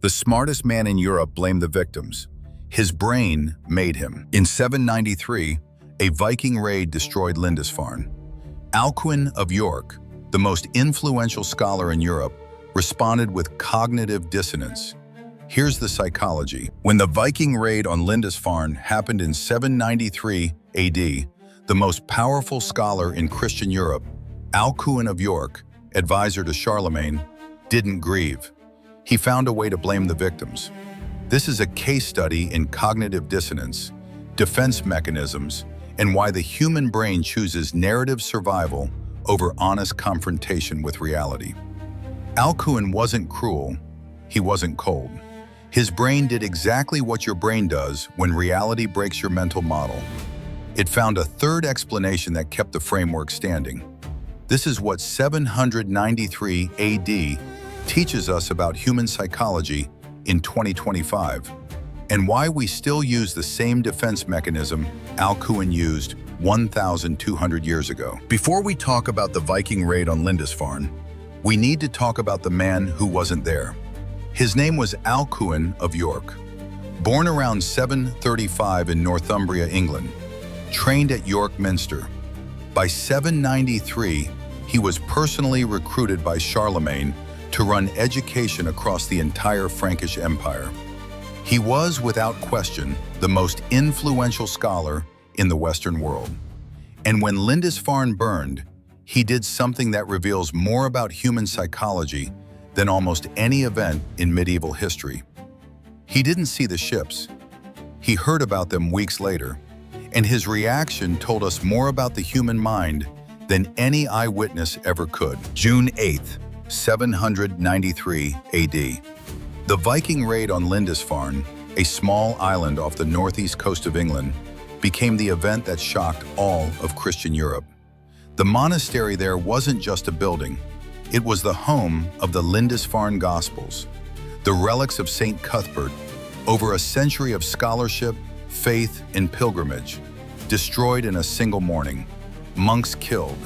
The smartest man in Europe blamed the victims. His brain made him. In 793, a Viking raid destroyed Lindisfarne. Alcuin of York, the most influential scholar in Europe, responded with cognitive dissonance. Here's the psychology. When the Viking raid on Lindisfarne happened in 793 AD, the most powerful scholar in Christian Europe, Alcuin of York, advisor to Charlemagne, didn't grieve. He found a way to blame the victims. This is a case study in cognitive dissonance, defense mechanisms, and why the human brain chooses narrative survival over honest confrontation with reality. Alcuin wasn't cruel, he wasn't cold. His brain did exactly what your brain does when reality breaks your mental model. It found a third explanation that kept the framework standing. This is what 793 AD teaches us about human psychology in 2025, and why we still use the same defense mechanism Alcuin used 1,200 years ago. Before we talk about the Viking raid on Lindisfarne, we need to talk about the man who wasn't there. His name was Alcuin of York. Born around 735 in Northumbria, England, trained at York Minster. By 793, he was personally recruited by Charlemagne to run education across the entire Frankish Empire. He was, without question, the most influential scholar in the Western world. And when Lindisfarne burned, he did something that reveals more about human psychology than almost any event in medieval history. He didn't see the ships. He heard about them weeks later, and his reaction told us more about the human mind than any eyewitness ever could. June 8th, 793 AD. The Viking raid on Lindisfarne, a small island off the northeast coast of England, became the event that shocked all of Christian Europe. The monastery there wasn't just a building. It was the home of the Lindisfarne Gospels, the relics of St. Cuthbert, over a century of scholarship, faith, and pilgrimage, destroyed in a single morning. Monks killed,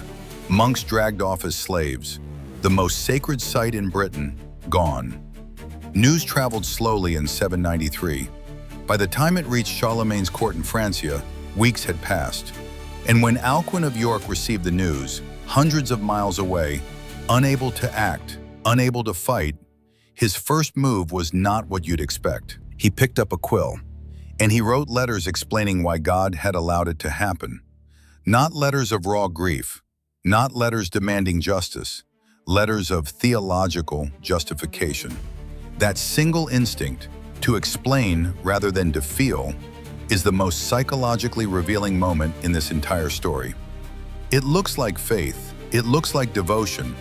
monks dragged off as slaves, the most sacred site in Britain, gone. News traveled slowly in 793. By the time it reached Charlemagne's court in Francia, weeks had passed. And when Alcuin of York received the news, hundreds of miles away, unable to act, unable to fight, his first move was not what you'd expect. He picked up a quill, and he wrote letters explaining why God had allowed it to happen. Not letters of raw grief, not letters demanding justice, letters of theological justification. That single instinct, to explain rather than to feel, is the most psychologically revealing moment in this entire story. It looks like faith, it looks like devotion,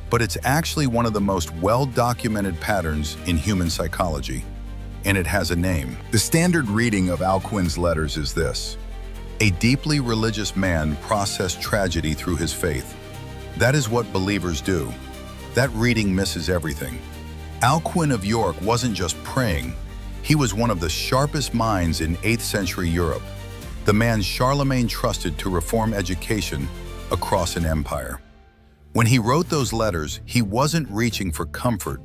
but it's actually one of the most well-documented patterns in human psychology, and it has a name. The standard reading of Alcuin's letters is this: a deeply religious man processed tragedy through his faith. That is what believers do. That reading misses everything. Alcuin of York wasn't just praying, he was one of the sharpest minds in 8th century Europe, the man Charlemagne trusted to reform education across an empire. When he wrote those letters, he wasn't reaching for comfort.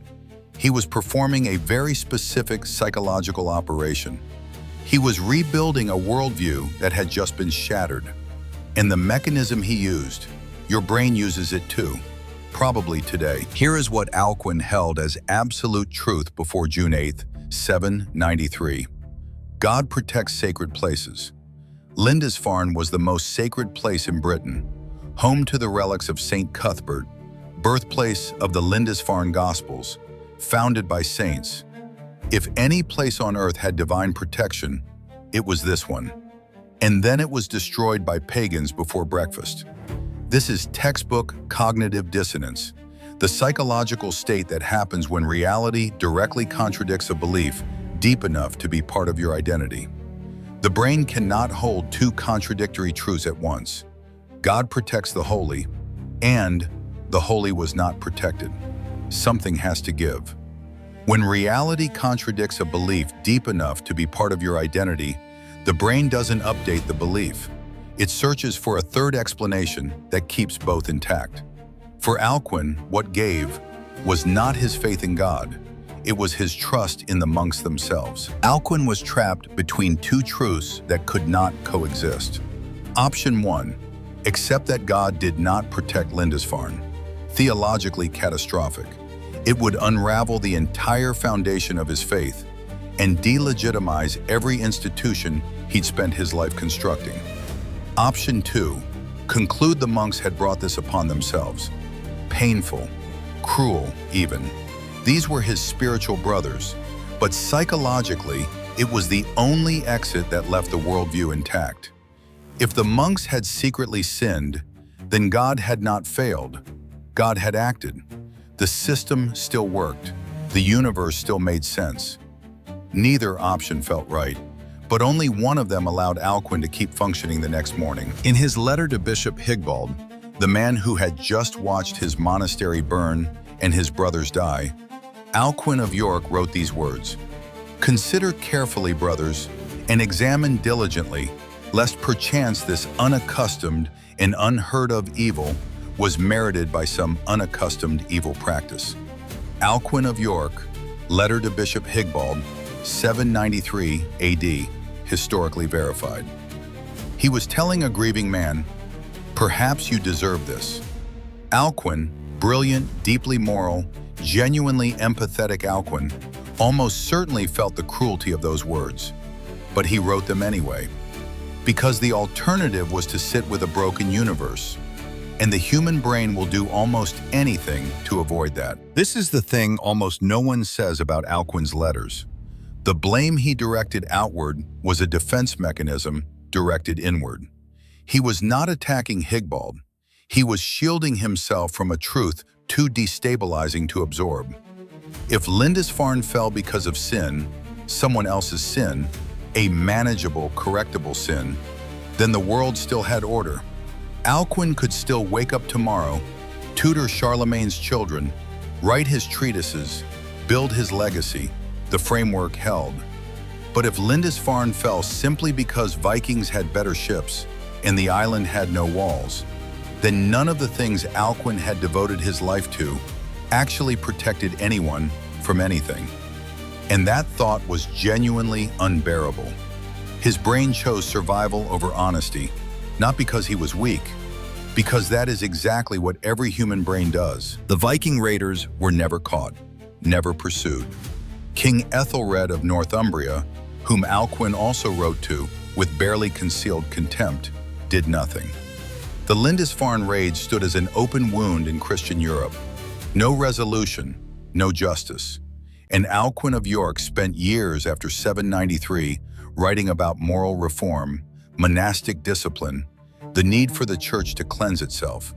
He was performing a very specific psychological operation. He was rebuilding a worldview that had just been shattered. And the mechanism he used, your brain uses it too, probably today. Here is what Alcuin held as absolute truth before June 8th, 793. God protects sacred places. Lindisfarne was the most sacred place in Britain, home to the relics of St. Cuthbert, birthplace of the Lindisfarne Gospels, founded by saints. If any place on earth had divine protection, it was this one. And then it was destroyed by pagans before breakfast. This is textbook cognitive dissonance, the psychological state that happens when reality directly contradicts a belief deep enough to be part of your identity. The brain cannot hold two contradictory truths at once. God protects the holy, and the holy was not protected. Something has to give. When reality contradicts a belief deep enough to be part of your identity, the brain doesn't update the belief. It searches for a third explanation that keeps both intact. For Alcuin, what gave was not his faith in God. it was his trust in the monks themselves. Alcuin was trapped between two truths that could not coexist. Option 1. Accept that God did not protect Lindisfarne. Theologically catastrophic. It would unravel the entire foundation of his faith and delegitimize every institution he'd spent his life constructing. Option 2. Conclude the monks had brought this upon themselves. Painful, cruel even. These were his spiritual brothers, but psychologically, it was the only exit that left the worldview intact. If the monks had secretly sinned, then God had not failed. God had acted. The system still worked. The universe still made sense. Neither option felt right, but only one of them allowed Alcuin to keep functioning the next morning. In his letter to Bishop Higbald, the man who had just watched his monastery burn and his brothers die, Alcuin of York wrote these words: "Consider carefully, brothers, and examine diligently, lest perchance this unaccustomed and unheard of evil was merited by some unaccustomed evil practice." Alcuin of York, letter to Bishop Higbald, 793 AD, historically verified. He was telling a grieving man, "Perhaps you deserve this." Alcuin, brilliant, deeply moral, genuinely empathetic Alcuin, almost certainly felt the cruelty of those words, but he wrote them anyway, because the alternative was to sit with a broken universe, and the human brain will do almost anything to avoid that. This is the thing almost no one says about Alcuin's letters. The blame he directed outward was a defense mechanism directed inward. He was not attacking Higbald. He was shielding himself from a truth too destabilizing to absorb. If Lindisfarne fell because of sin, someone else's sin, a manageable, correctable sin, then the world still had order. Alcuin could still wake up tomorrow, tutor Charlemagne's children, write his treatises, build his legacy. The framework held. But if Lindisfarne fell simply because Vikings had better ships and the island had no walls, then none of the things Alcuin had devoted his life to actually protected anyone from anything. And that thought was genuinely unbearable. His brain chose survival over honesty, not because he was weak, because that is exactly what every human brain does. The Viking raiders were never caught, never pursued. King Ethelred of Northumbria, whom Alcuin also wrote to with barely concealed contempt, did nothing. The Lindisfarne raid stood as an open wound in Christian Europe. No resolution, no justice. And Alcuin of York spent years after 793 writing about moral reform, monastic discipline, the need for the church to cleanse itself.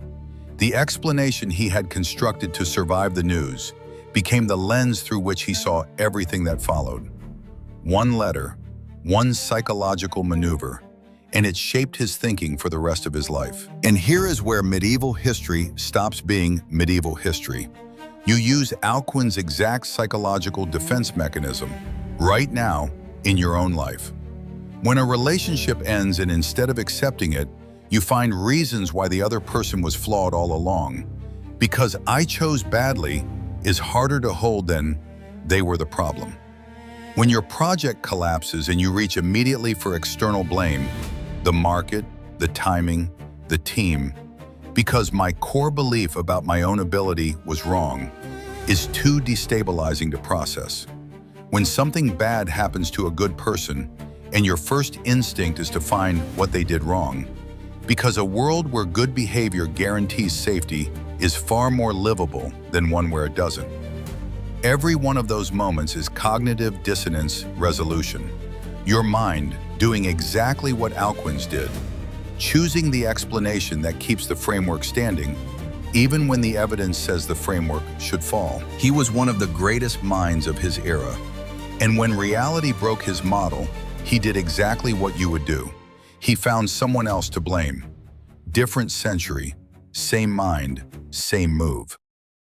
The explanation he had constructed to survive the news became the lens through which he saw everything that followed. One letter, one psychological maneuver, and it shaped his thinking for the rest of his life. And here is where medieval history stops being medieval history. You use Alcuin's exact psychological defense mechanism right now in your own life. When a relationship ends and instead of accepting it, you find reasons why the other person was flawed all along. Because I chose badly is harder to hold than they were the problem. When your project collapses and you reach immediately for external blame, the market, the timing, the team, because my core belief about my own ability was wrong, is too destabilizing to process. When something bad happens to a good person, and your first instinct is to find what they did wrong, because a world where good behavior guarantees safety is far more livable than one where it doesn't. Every one of those moments is cognitive dissonance resolution. Your mind doing exactly what Alcuin's did, choosing the explanation that keeps the framework standing, even when the evidence says the framework should fall. He was one of the greatest minds of his era. And when reality broke his model, he did exactly what you would do. He found someone else to blame. Different century, same mind, same move.